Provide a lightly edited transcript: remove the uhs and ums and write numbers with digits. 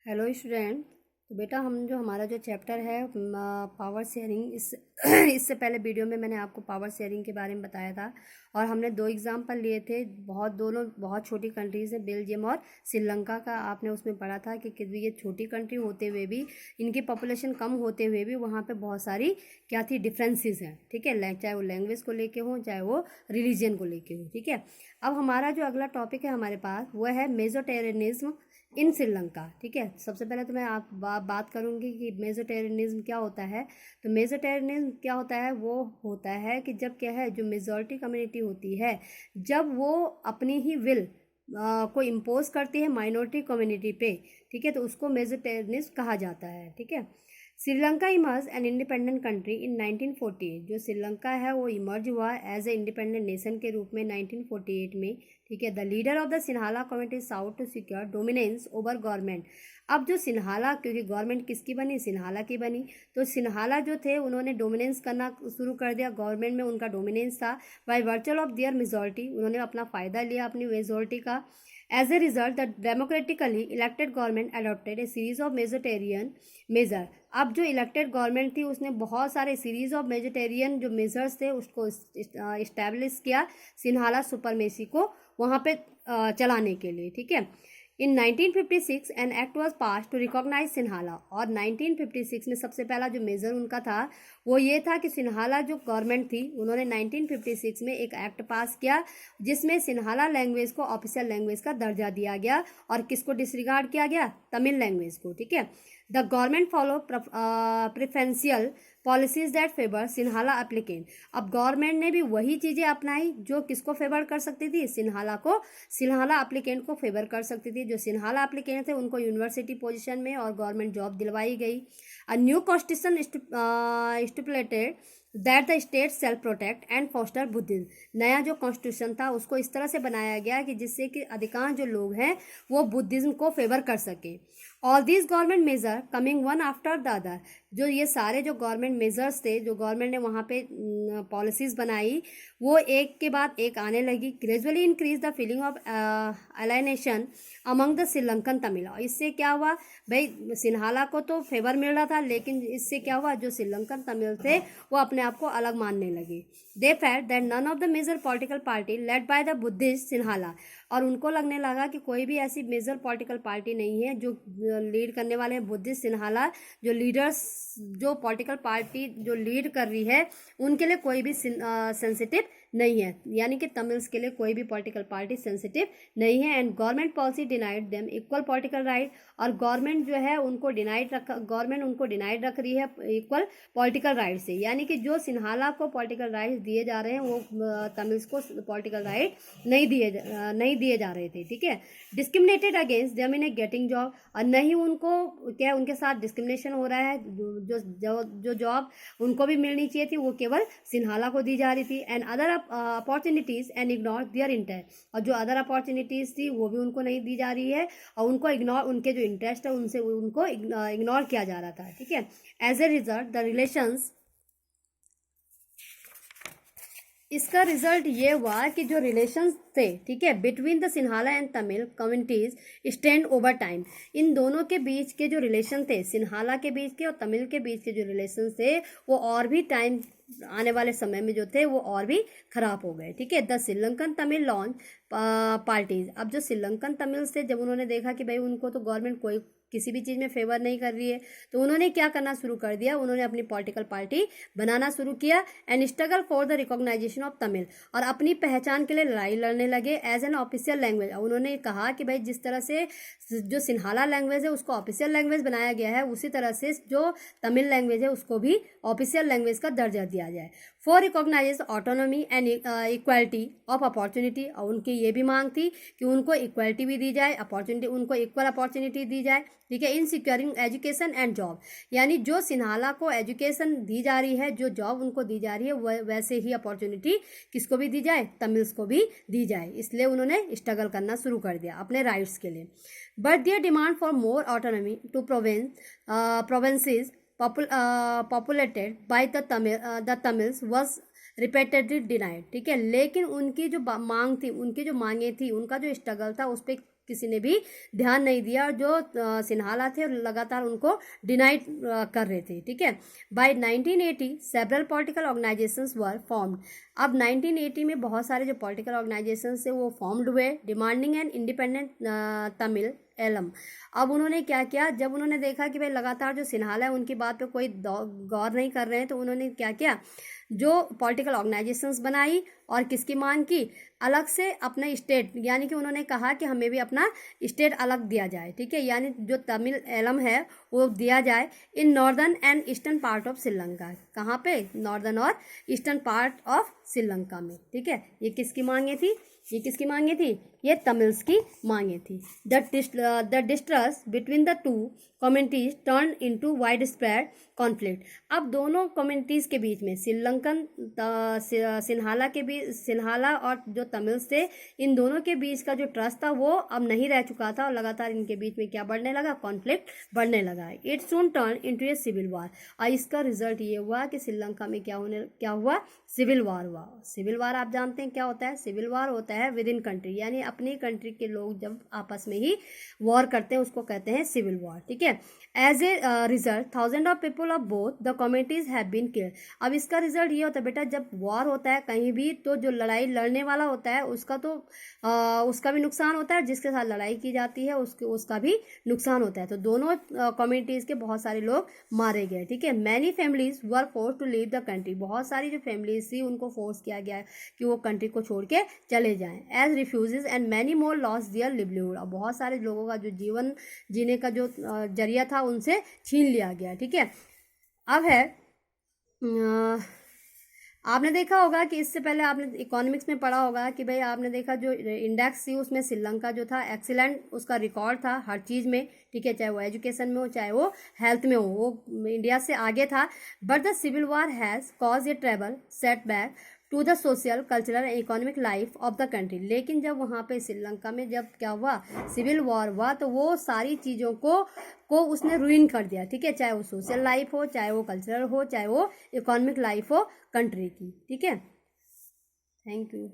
Hello student. तो बेटा हम जो हमारा जो चैप्टर है पावर शेयरिंग इस इससे पहले वीडियो में मैंने आपको पावर शेयरिंग के बारे में बताया था और हमने दो एग्जाम्पल लिए थे। दोनों बहुत छोटी कंट्रीज़ हैं, बेल्जियम और श्रीलंका का। आपने उसमें पढ़ा था कि ये छोटी कंट्री होते हुए भी, इनकी पॉपुलेशन कम होते हुए भी वहाँ पे बहुत सारी क्या थी, डिफरेंसेस हैं। ठीक है, चाहे वो लैंग्वेज को लेके हो, चाहे वो रिलीजन को लेके हो। ठीक है, अब हमारा जो अगला टॉपिक है हमारे पास वो है मेजोटेरेनिज्म इन श्रीलंका। ठीक है, सबसे पहले तो मैं बात करूंगी कि मेजोटेरियनिज्म क्या होता है। तो मेजोटेरियनिज्म क्या होता है, वो होता है कि जब क्या है, जो मेजॉरिटी कम्युनिटी होती है, जब वो अपनी ही विल को इम्पोज करती है माइनॉरिटी कम्युनिटी पे। ठीक है, तो उसको मेजोटेरियनिज्म कहा जाता है। ठीक है, Sri Lanka emerge an independent country in 1948। जो श्रीलंका है वो इमर्ज हुआ एज ए इंडिपेंडेंट नेशन के रूप में 1948 में। ठीक है, the leader of the Sinhala community sought to secure dominance over government. अब जो सिन्हाला, क्योंकि गवर्नमेंट किसकी बनी, सिन्हाला की बनी, तो सिन्हाला जो थे उन्होंने डोमिनेंस करना शुरू कर दिया, गवर्नमेंट में उनका डोमिनेंस था। By virtual of their majority, उन्होंने अपना फ़ायदा लिया अपनी मेजॉरिटी का। As a result the democratically elected government adopted a series of majoritarian measure. अब जो इलेक्टेड गवर्नमेंट थी उसने बहुत सारे सीरीज ऑफ मेजोटेरियन जो मेजर्स थे उसको इस्टेब्लिश किया सिन्हाला सुपरमेसी को वहाँ पे चलाने के लिए। ठीक है, in 1956 an act was pass to recognise Sinhala. और 1956 में सबसे पहला जो मेजर उनका था वो ये था कि सिन्हाला जो गवर्नमेंट थी उन्होंने 1956 में एक एक्ट पास किया जिसमें सिन्हाला लैंग्वेज को ऑफिशियल लैंग्वेज का दर्जा दिया गया और किसको डिसरिगार्ड किया गया, तमिल लैंग्वेज को। ठीक है, the government follow preferential policies that favour Sinhala applicant. अब गवर्नमेंट ने भी वही चीज़ें अपनाई जो किसको फेवर कर सकती थी, सिन्हाला को, सिन्हाला एप्लीकेंट को फेवर कर सकती थी। जो सिन्हाला एप्लीकेंट थे उनको यूनिवर्सिटी पोजीशन में और गवर्नमेंट जॉब दिलवाई गई। A new constitution stipulated that the state self protect and foster Buddhism. नया जो कॉन्स्टिट्यूशन था उसको इस तरह से बनाया गया कि जिससे कि अधिकांश जो लोग हैं वो बुद्धिज्म को फेवर कर सके। All these government measure coming one after the other. जो ये सारे जो गवर्नमेंट मेजर्स थे, जो गवर्नमेंट ने वहाँ पे पॉलिसीज़ बनाई, वो एक के बाद एक आने लगी। Gradually increase the feeling of alienation among the Sri Lankan Tamil. इससे क्या हुआ भाई, सिन्हाला को तो फेवर मिल रहा था, लेकिन इससे क्या हुआ, जो श्रीलंकन तमिल थे वो अपने आप को अलग मानने लगे। They felt that none of the major political party led by the Buddhist Sinhala. और उनको लगने लगा कि कोई भी ऐसी मेजर पॉलिटिकल पार्टी नहीं है जो लीड करने वाले हैं बुद्धिस्ट सिन्हाला, जो लीडर्स, जो पॉलिटिकल पार्टी जो लीड कर रही है उनके लिए कोई भी सेंसिटिव नहीं है, यानी कि तमिल्स के लिए कोई भी पॉलिटिकल पार्टी सेंसिटिव नहीं है। And government policy denied them equal political right. और गवर्नमेंट जो है उनको गवर्नमेंट उनको डिनाइड रख रही है इक्वल पॉलिटिकल राइट से, यानी कि जो सिन्हाला को पॉलिटिकल राइट दिए जा रहे हैं वो तमिल्स को पॉलिटिकल राइट नहीं दिए जा रहे थे। ठीक है, discriminated against them in A getting job. और नहीं उनको क्या, उनके साथ डिस्क्रिमिनेशन हो रहा है, जो जॉब उनको भी मिलनी चाहिए थी वो केवल सिन्हाला को दी जा रही थी। And other opportunities and ignore their interest. और जो अदर अपॉर्चुनिटीज थी वो भी उनको नहीं दी जा रही है और उनको इग्नोर, उनके जो इंटरेस्ट है उनसे उनको इग्नोर किया जा रहा था। ठीक है, as a result the relations, इसका रिजल्ट ये हुआ कि जो रिलेशंस थे, ठीक है, between the Sinhala and Tamil communities stand over time. इन दोनों के बीच के जो रिलेशन थे, सिन्हाला के बीच के और तमिल के बीच के जो रिलेशन थे वो और भी टाइम आने वाले समय में जो थे वो और भी खराब हो गए। ठीक है, the Sri Lankan Tamil launch parties. अब जो श्रीलंकन तमिल्स थे, जब उन्होंने देखा कि भाई उनको तो गवर्नमेंट कोई किसी भी चीज़ में फेवर नहीं कर रही है, तो उन्होंने क्या करना शुरू कर दिया, उन्होंने अपनी पॉलिटिकल पार्टी बनाना शुरू किया and struggle for the recognisation of Tamil. और अपनी पहचान के लिए लड़ाई लड़ने लगे एज एन ऑफिशियल लैंग्वेज। उन्होंने कहा कि भाई जिस तरह से जो सिन्हाला लैंग्वेज है उसको ऑफिशियल लैंग्वेज बनाया गया है, उसी तरह से जो तमिल लैंग्वेज है उसको भी ऑफिशियल लैंग्वेज का दर्जा दिया जाए। For recognise autonomy and equality of opportunity. और उनकी ये भी मांग थी कि उनको इक्वालिटी भी दी जाए, अपॉर्चुनिटी, उनको इक्वल अपॉर्चुनिटी दी जाए। ठीक है, इन सिक्योरिंग एजुकेशन एंड जॉब, यानी जो सिन्हाला को एजुकेशन दी जा रही है, जो जॉब उनको दी जा रही है, वैसे ही अपॉर्चुनिटी किसको भी दी जाए, तमिल्स को भी दी जाए। इसलिए उन्होंने स्ट्रगल करना शुरू कर दिया अपने राइट्स के लिए। But their demand for more autonomy to provinces populated by the Tamils was repeatedly denied. ठीक है, लेकिन उनकी जो मांग थी, उनकी जो मांगे थी, उनका जो स्ट्रगल था उस पर किसी ने भी ध्यान नहीं दिया, और जो सिन्हाला थे लगातार उनको डिनाई कर रहे थे, ठीक है। By 1980 several political organisations were formed. अब 1980 में बहुत सारे जो पॉलिटिकल ऑर्गेनाइजेशंस थे वो फॉर्म्ड हुए, demanding an independent Tamil Eelam. अब उन्होंने क्या किया, जब उन्होंने देखा कि भाई लगातार जो सिन्हाला है उनकी बात पे कोई गौर नहीं कर रहे हैं, तो उन्होंने क्या किया, जो पॉलिटिकल ऑर्गेनाइजेशंस बनाई और किसकी मांग की, अलग से अपने स्टेट, यानी कि उन्होंने कहा कि हमें भी अपना स्टेट अलग दिया जाए, ठीक है, यानी जो तमिल एलम है वो दिया जाए in northern and eastern part of Sri Lanka. कहाँ पे, नॉर्दर्न और ईस्टर्न पार्ट ऑफ श्रीलंका में, ठीक है। ये किसकी मांगे थी, ये किसकी मांगे थी, ये तमिल्स की मांगे थी। The distrust between the two communities turn into wide spread conflict. अब दोनों कम्युनिटीज़ के बीच में श्रीलंकन सिन्हाला के बीच, सिन्हाला और जो तमिल्स थे, इन दोनों के बीच का जो ट्रस्ट था वो अब नहीं रह चुका था, और लगातार इनके बीच में क्या बढ़ने लगा, कॉन्फ्लिक्ट बढ़ने लगा। It soon turn into a civil war. और इसका रिजल्ट ये हुआ कि श्रीलंका में क्या हुआ, सिविल वार हुआ। सिविल वार आप जानते हैं क्या होता है, सिविल वार होता है विद इन कंट्री, यानी अपनी कंट्री के लोग जब आपस में ही वॉर करते हैं उसको कहते हैं सिविल वॉर, ठीक है। As a result thousand of people of both the communities have been killed. अब इसका रिजल्ट ये होता है बेटा, जब वॉर होता है कहीं भी तो जो लड़ाई लड़ने वाला होता है उसका तो उसका भी नुकसान होता है, जिसके साथ लड़ाई की जाती है उसका भी नुकसान होता है। तो दोनों कम्युनिटीज के बहुत सारे लोग मारे गए, ठीक है। Many families were force to leave the country. बहुत सारी जो फैमिलीज थी उनको फोर्स किया गया है कि वो कंट्री को छोड़ के चले जाएं। As refugees and many more lose their livelihood. और बहुत सारे लोगों का जो जीवन जीने का जो जरिया था उनसे छीन लिया गया, ठीक है। अब है आपने देखा होगा कि इससे पहले आपने इकोनॉमिक्स में पढ़ा होगा कि भाई आपने देखा जो इंडेक्स थी उसमें श्रीलंका जो था एक्सीलेंट उसका रिकॉर्ड था हर चीज़ में, ठीक है, चाहे वो एजुकेशन में हो चाहे वो हेल्थ में हो, वो इंडिया से आगे था। But the civil war has cause a terrible setback to the social cultural and economic life of the country. लेकिन जब वहाँ पे श्रीलंका में जब क्या हुआ, सिविल वॉर हुआ, तो वो सारी चीज़ों को उसने रुइन कर दिया, ठीक है, चाहे वो सोशल लाइफ हो, चाहे वो कल्चरल हो, चाहे वो इकोनॉमिक लाइफ हो कंट्री की, ठीक है। Thank you.